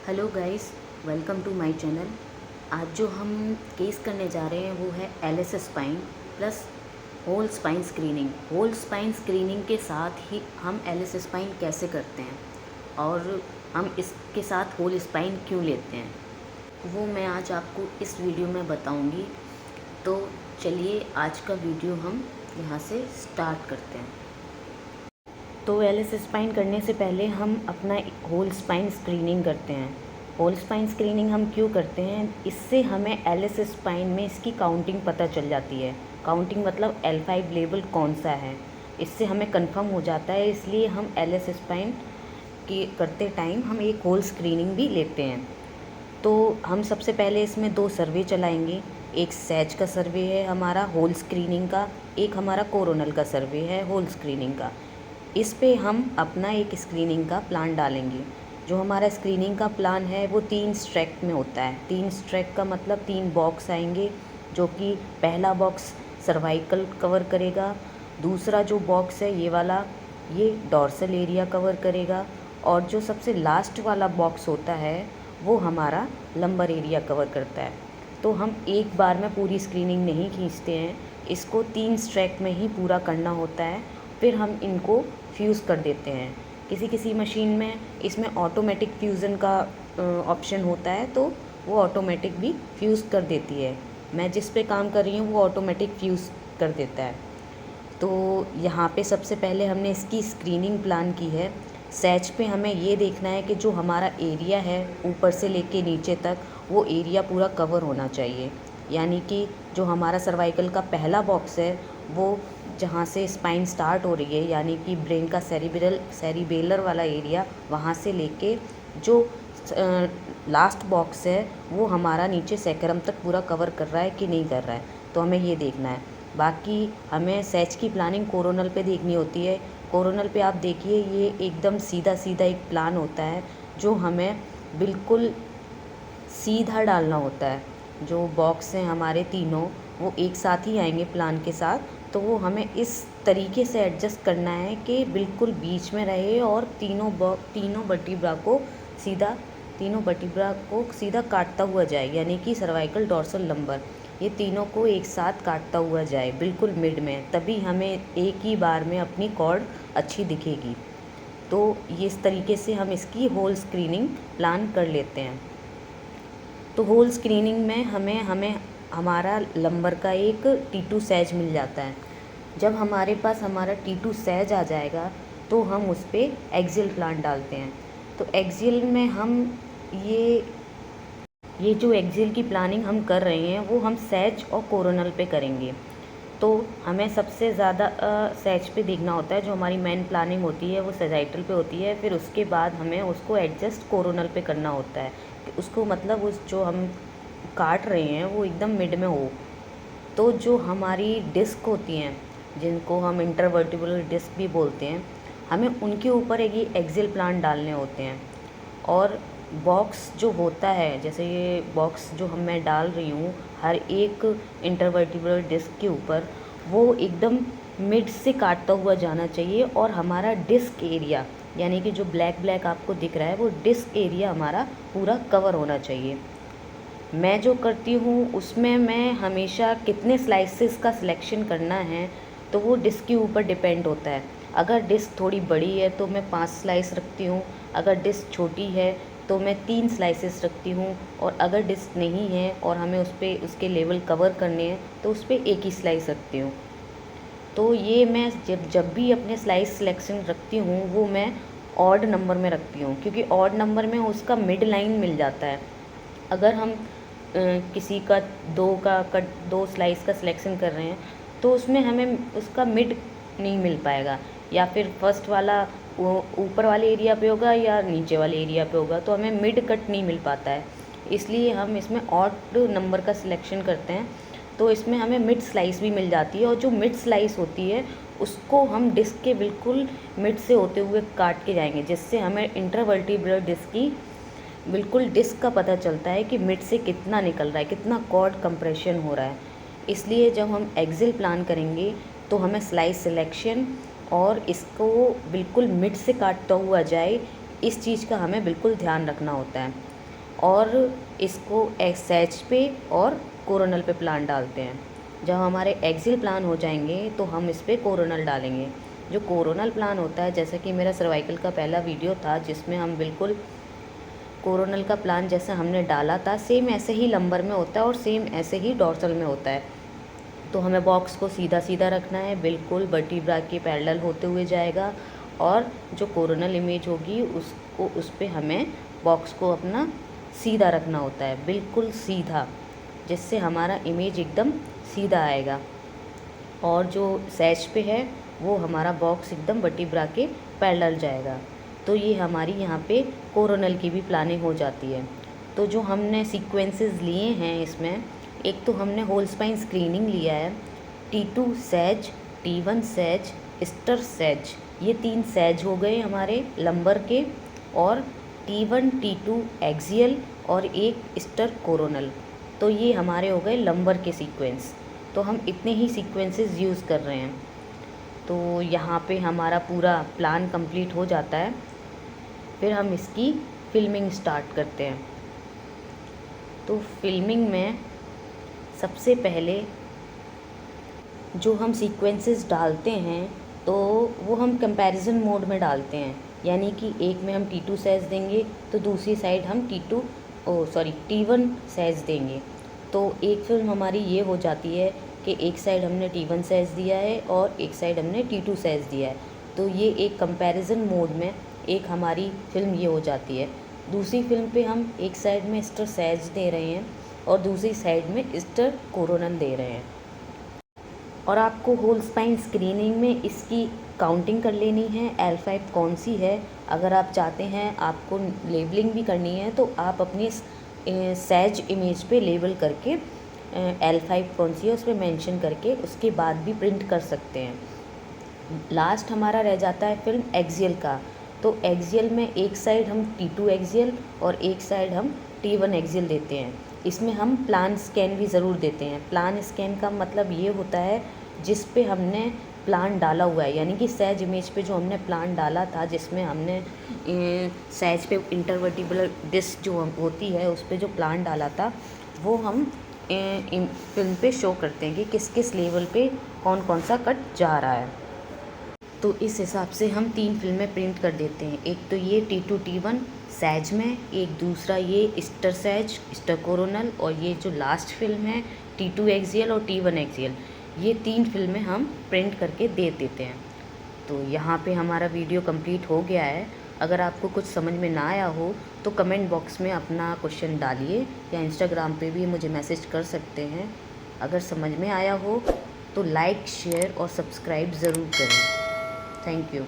Hello guys, welcome to my channel. आज जो हम केस करने जा रहे हैं वो है LS spine plus whole spine screening. Whole spine screening के साथ ही हम एलएस स्पाइन कैसे करते हैं और हम इसके साथ होल स्पाइन क्यों लेते हैं, वो मैं आज आपको इस वीडियो में बताऊंगी। तो चलिए आज का वीडियो हम यहाँ से स्टार्ट करते हैं। तो एलएस स्पाइन करने से पहले हम अपना होल स्पाइन स्क्रीनिंग करते हैं। होल स्पाइन स्क्रीनिंग हम क्यों करते हैं, इससे हमें एलएस स्पाइन में इसकी काउंटिंग पता चल जाती है। काउंटिंग मतलब L5 लेवल कौन सा है, इससे हमें कंफर्म हो जाता है। इसलिए हम एलएस स्पाइन की करते टाइम हम एक होल स्क्रीनिंग भी लेते हैं। तो हम सबसे पहले इसमें 2 सर्वे चलाएंगे। एक सैज का सर्वे है हमारा होल स्क्रीनिंग का, एक हमारा कोरोनल का सर्वे है होल स्क्रीनिंग का। इस पे हम अपना एक स्क्रीनिंग का प्लान डालेंगे। जो हमारा स्क्रीनिंग का प्लान है वो 3 स्ट्रैक में होता है। 3 स्ट्रैक का मतलब 3 बॉक्स आएंगे, जो कि पहला बॉक्स सर्वाइकल कवर करेगा, दूसरा जो बॉक्स है ये वाला ये डॉर्सल एरिया कवर करेगा, और जो सबसे लास्ट वाला बॉक्स होता है वो हमारा लंबर एरिया कवर करता है। तो हम एक बार में पूरी स्क्रीनिंग नहीं खींचते हैं, इसको 3 स्ट्रैक में ही पूरा करना होता है। फिर हम इनको फ्यूज़ कर देते हैं। किसी किसी मशीन में इसमें ऑटोमेटिक फ्यूज़न का ऑप्शन होता है, तो वो ऑटोमेटिक भी फ्यूज़ कर देती है। मैं जिस पे काम कर रही हूँ वो ऑटोमेटिक फ्यूज़ कर देता है। तो यहाँ पे सबसे पहले हमने इसकी स्क्रीनिंग प्लान की है। सैच पे हमें ये देखना है कि जो हमारा एरिया है ऊपर से लेके नीचे तक, वो एरिया पूरा कवर होना चाहिए। यानी कि जो हमारा सर्वाइकल का पहला बॉक्स है वो जहाँ से स्पाइन स्टार्ट हो रही है, यानी कि ब्रेन का सेरिबेलर वाला एरिया, वहाँ से लेके जो लास्ट बॉक्स है वो हमारा नीचे सैक्रम तक पूरा कवर कर रहा है कि नहीं कर रहा है, तो हमें ये देखना है। बाकी हमें सैच की प्लानिंग कोरोनल पे देखनी होती है। कोरोनल पे आप देखिए ये एकदम सीधा सीधा एक प्लान होता है, जो हमें बिल्कुल सीधा डालना होता है। जो बॉक्स हैं हमारे तीनों वो एक साथ ही आएंगे प्लान के साथ, तो वो हमें इस तरीके से एडजस्ट करना है कि बिल्कुल बीच में रहे और तीनों वर्टिब्रा को सीधा काटता हुआ जाए, यानी कि सर्वाइकल डॉर्सल लंबर ये तीनों को एक साथ काटता हुआ जाए बिल्कुल मिड में, तभी हमें एक ही बार में अपनी कॉर्ड अच्छी दिखेगी। तो ये इस तरीके से हम इसकी होल स्क्रीनिंग प्लान कर लेते हैं। तो होल स्क्रीनिंग में हमें हमारा लंबर का एक T2 सैज मिल जाता है। जब हमारे पास हमारा T2 सैज आ जाएगा तो हम उस पर एक्सियल प्लान डालते हैं। तो एक्सियल में हम ये जो एक्सियल की प्लानिंग हम कर रहे हैं वो हम सैज और कोरोनल पे करेंगे। तो हमें सबसे ज़्यादा सैज पे देखना होता है। जो हमारी मेन प्लानिंग होती है वो सेजाइटल पे होती है, फिर उसके बाद हमें उसको एडजस्ट कोरोनल पे करना होता है कि उसको मतलब उस जो हम काट रहे हैं वो एकदम मिड में हो। तो जो हमारी डिस्क होती हैं, जिनको हम इंटरवर्टिब्रल डिस्क भी बोलते हैं, हमें उनके ऊपर एक ये एक्सियल प्लान डालने होते हैं। और बॉक्स जो होता है, जैसे ये बॉक्स जो मैं डाल रही हूँ हर एक इंटरवर्टिब्रल डिस्क के ऊपर, वो एकदम मिड से काटता हुआ जाना चाहिए। और हमारा डिस्क एरिया, यानी कि जो ब्लैक ब्लैक आपको दिख रहा है, वो डिस्क एरिया हमारा पूरा कवर होना चाहिए। मैं जो करती हूँ उसमें मैं हमेशा कितने स्लाइसेस का सिलेक्शन करना है तो वो डिस्क के ऊपर डिपेंड होता है। अगर डिस्क थोड़ी बड़ी है तो मैं 5 स्लाइस रखती हूँ, अगर डिस्क छोटी है तो मैं 3 स्लाइसेस रखती हूँ, और अगर डिस्क नहीं है और हमें उस पर उसके लेवल कवर करने हैं तो उस पर एक ही स्लाइस रखती हूँ। तो ये मैं जब भी अपने स्लाइस सिलेक्शन रखती हूँ वो मैं ऑड नंबर में रखती हूँ, क्योंकि ऑड नंबर में उसका मिड लाइन मिल जाता है। अगर हम किसी का 2 स्लाइस का सिलेक्शन कर रहे हैं तो उसमें हमें उसका मिड नहीं मिल पाएगा, या फिर फर्स्ट वाला ऊपर वाले एरिया पे होगा या नीचे वाले एरिया पे होगा, तो हमें मिड कट नहीं मिल पाता है। इसलिए हम इसमें ऑड नंबर का सिलेक्शन करते हैं, तो इसमें हमें मिड स्लाइस भी मिल जाती है। और जो मिड स्लाइस होती है उसको हम डिस्क के बिल्कुल मिड से होते हुए काट के जाएंगे, जिससे हमें इंटरवर्टिब्रल डिस्क की बिल्कुल डिस्क का पता चलता है कि मिड से कितना निकल रहा है, कितना कॉर्ड कंप्रेशन हो रहा है। इसलिए जब हम एक्सियल प्लान करेंगे तो हमें स्लाइस सिलेक्शन और इसको बिल्कुल मिड से काटता हुआ जाए, इस चीज़ का हमें बिल्कुल ध्यान रखना होता है। और इसको सैज पे और कोरोनल पे प्लांट डालते हैं। जब हमारे एक्सियल प्लान हो जाएंगे तो हम इस पर कोरोनल डालेंगे। जो कोरोनल प्लान होता है, जैसा कि मेरा सर्वाइकल का पहला वीडियो था जिसमें हम बिल्कुल कोरोनल का प्लान जैसे हमने डाला था सेम ऐसे ही लंबर में होता है और सेम ऐसे ही डॉर्सल में होता है। तो हमें बॉक्स को सीधा सीधा रखना है, बिल्कुल वर्टिब्रा के पैरेलल होते हुए जाएगा और जो कोरोनल इमेज होगी उसको उस पर हमें बॉक्स को अपना सीधा रखना होता है, बिल्कुल सीधा, जिससे हमारा इमेज एकदम सीधा आएगा। और जो सैज पे है वो हमारा बॉक्स एकदम वर्टिब्रा के पैरेलल जाएगा। तो ये हमारी यहाँ पे कोरोनल की भी प्लानिंग हो जाती है। तो जो हमने सीक्वेंसेस लिए हैं इसमें, एक तो हमने होल स्पाइन स्क्रीनिंग लिया है, T2 सैज, T1 सैज, स्टर सैज, ये 3 सैज हो गए हमारे लंबर के, और T1 T2 एक्सियल और एक स्टर कोरोनल। तो ये हमारे हो गए लंबर के सीक्वेंस। तो हम इतने ही सीक्वेंसेस यूज़ कर रहे हैं। तो यहाँ पे हमारा पूरा प्लान कंप्लीट हो जाता है। फिर हम इसकी फिल्मिंग स्टार्ट करते हैं। तो फिल्मिंग में सबसे पहले जो हम सीक्वेंसेस डालते हैं तो वो हम कंपैरिजन मोड में डालते हैं, यानी कि एक में हम T2 सैज देंगे तो दूसरी साइड हम T1 सैज देंगे। तो एक फिल्म हमारी ये हो जाती है कि एक साइड हमने T1 सैज दिया है और एक साइड हमने T2 सैज दिया है। तो ये एक कंपैरिजन मोड में एक हमारी फिल्म ये हो जाती है। दूसरी फिल्म पे हम एक साइड में स्टर सैज दे रहे हैं और दूसरी साइड में स्टर कोरोनल दे रहे हैं। और आपको होल स्पाइन स्क्रीनिंग में इसकी काउंटिंग कर लेनी है, L5 कौन सी है। अगर आप चाहते हैं आपको लेबलिंग भी करनी है तो आप अपनी सैज इमेज पे लेबल करके L5 कौन सी है उस पर मेंशन करके उसके बाद भी प्रिंट कर सकते हैं। लास्ट हमारा रह जाता है फिल्म एक्सियल का। तो एक्सियल में एक साइड हम T2 एक्सियल और एक साइड हम T1 एक्सियल देते हैं। इसमें हम प्लान स्कैन भी ज़रूर देते हैं। प्लान स्कैन का मतलब ये होता है जिस पे हमने प्लान डाला हुआ है, यानी कि सैज इमेज पे जो हमने प्लान डाला था, जिसमें हमने सैज पे इंटरवर्टिबल डिस्क जो होती है उस पे जो प्लान डाला था वो हम फिल्म पे शो करते हैं कि किस किस लेवल पे कौन कौन सा कट जा रहा है। तो इस हिसाब से हम 3 फिल्में प्रिंट कर देते हैं। एक तो ये T2 T1 सैज में, एक दूसरा ये स्टर सैज स्टर कोरोनल, और ये जो लास्ट फिल्म है T2 एक्सियल और T1 एक्सियल। ये 3 फिल्में हम प्रिंट करके दे देते हैं। तो यहाँ पे हमारा वीडियो कंप्लीट हो गया है। अगर आपको कुछ समझ में ना आया हो तो कमेंट बॉक्स में अपना क्वेश्चन डालिए या इंस्टाग्राम पे भी मुझे मैसेज कर सकते हैं। अगर समझ में आया हो तो लाइक, शेयर और सब्सक्राइब ज़रूर करें। Thank you.